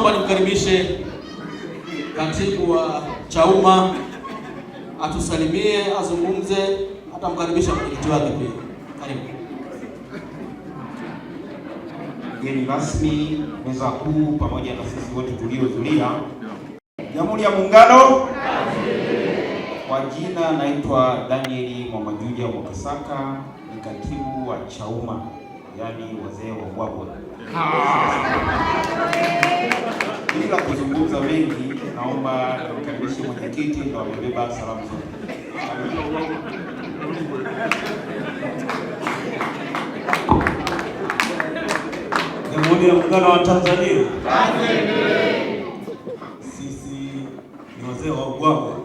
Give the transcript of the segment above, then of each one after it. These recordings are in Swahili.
naomba nimkaribishe katibu wa Chauma atusalimie, azungumze, atamkaribisha mwenyekiti wake pia. Karibu. Mgeni rasmi, meza kuu, pamoja na sisi wote tuliohudhuria. Jamhuri ya Muungano. Kwa jina naitwa Daniel Mwamajuja Mwakisaka, ni katibu wa Chauma, yaani wazee wa Ubwabwa. Bila kuzungumza mengi, naomba nimkaribishe mwenyekiti ndio amebeba salamu zote. Jamhuri ya Muungano wa Tanzania. Sisi ni wazee wa Ubwabwa.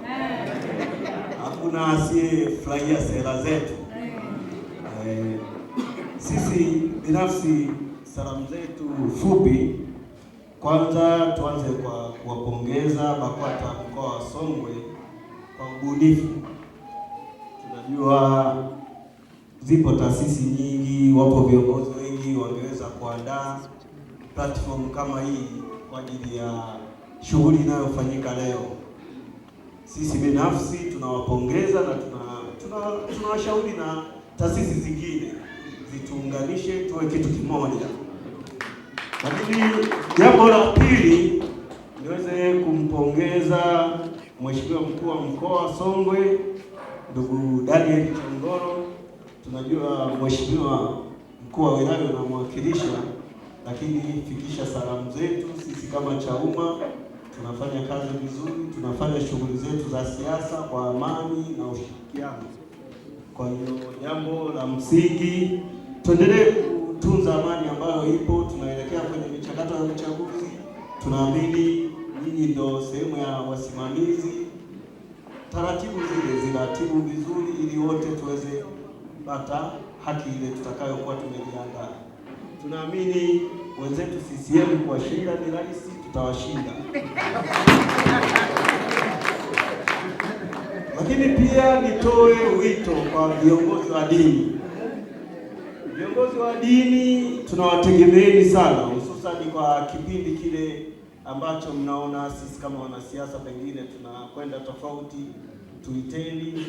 Hakuna asiyefurahia sera zetu. Sisi binafsi salamu zetu fupi, kwanza tuanze kwa kuwapongeza BAKWATA mkoa wa Songwe kwa ubunifu. Tunajua zipo taasisi nyingi, wapo viongozi wengi wangeweza kuandaa platform kama hii kwa ajili ya shughuli inayofanyika leo. Sisi binafsi tunawapongeza na tunawashauri na taasisi zingine zituunganishe tuwe kitu kimoja. Lakini jambo la pili, niweze kumpongeza Mheshimiwa mkuu wa mkoa wa Songwe ndugu Daniel Chongoro. Tunajua Mheshimiwa mkuu wa wilaya unamwakilisha, lakini fikisha salamu zetu. Sisi kama Chauma tunafanya kazi vizuri, tunafanya shughuli zetu za siasa kwa amani na ushirikiano. Kwa hiyo jambo la msingi, tuendelee kutunza amani ambayo ipo. Tunaelekea kwenye michakato ya uchaguzi, tunaamini nyinyi ndio sehemu ya wasimamizi. Taratibu zile ziratibu vizuri ili wote tuweze kupata haki ile tutakayokuwa tumejiandaa. Tunaamini wenzetu CCM kuwashinda ni rahisi, tutawashinda. Lakini pia nitoe wito kwa viongozi wa dini. Viongozi wa dini tunawategemeeni sana, hususani kwa kipindi kile ambacho mnaona sisi kama wanasiasa pengine tunakwenda tofauti. Tuiteni,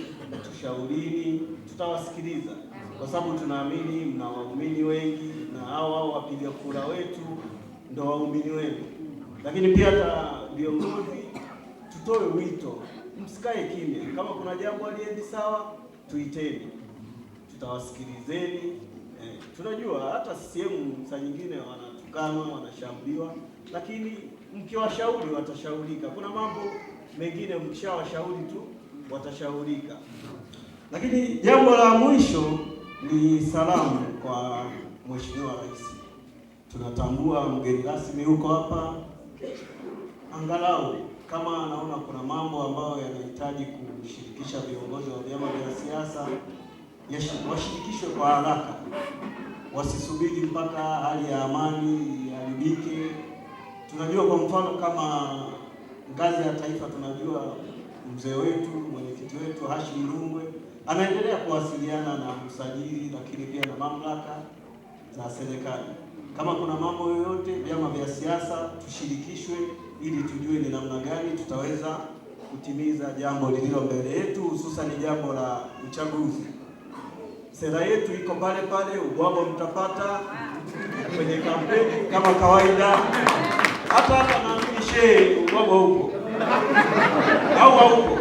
tushaurini, tutawasikiliza kwa sababu tunaamini mna waumini wengi na hao wapiga kura wetu ndio waumini wenu. Lakini pia hata viongozi tutoe wito, msikae kimya. Kama kuna jambo haliendi sawa, tuiteni, tutawasikilizeni. Tunajua hata CCM saa nyingine wanatukana, wanashambuliwa, lakini mkiwashauri watashaurika. Kuna mambo mengine mkishawashauri tu watashaurika. Lakini jambo la mwisho ni salamu kwa Mheshimiwa Rais. Tunatambua mgeni rasmi huko hapa, angalau kama anaona kuna mambo ambayo yanahitaji kushirikisha viongozi wa vyama vya siasa, washirikishwe kwa haraka, wasisubiri mpaka hali ya amani iharibike. Tunajua kwa mfano kama ngazi ya taifa, tunajua mzee wetu, mwenyekiti wetu Hashim Rungwe anaendelea kuwasiliana na msajili, lakini pia na mamlaka za serikali. Kama kuna mambo yoyote vyama vya siasa tushirikishwe, ili tujue ni namna gani tutaweza kutimiza jambo lililo mbele yetu, hususan jambo la uchaguzi. Sera yetu iko pale pale, Ubwabwa mtapata kwenye kampeni kama kawaida. Hata naamini shehe Ubwabwa huko au hauko?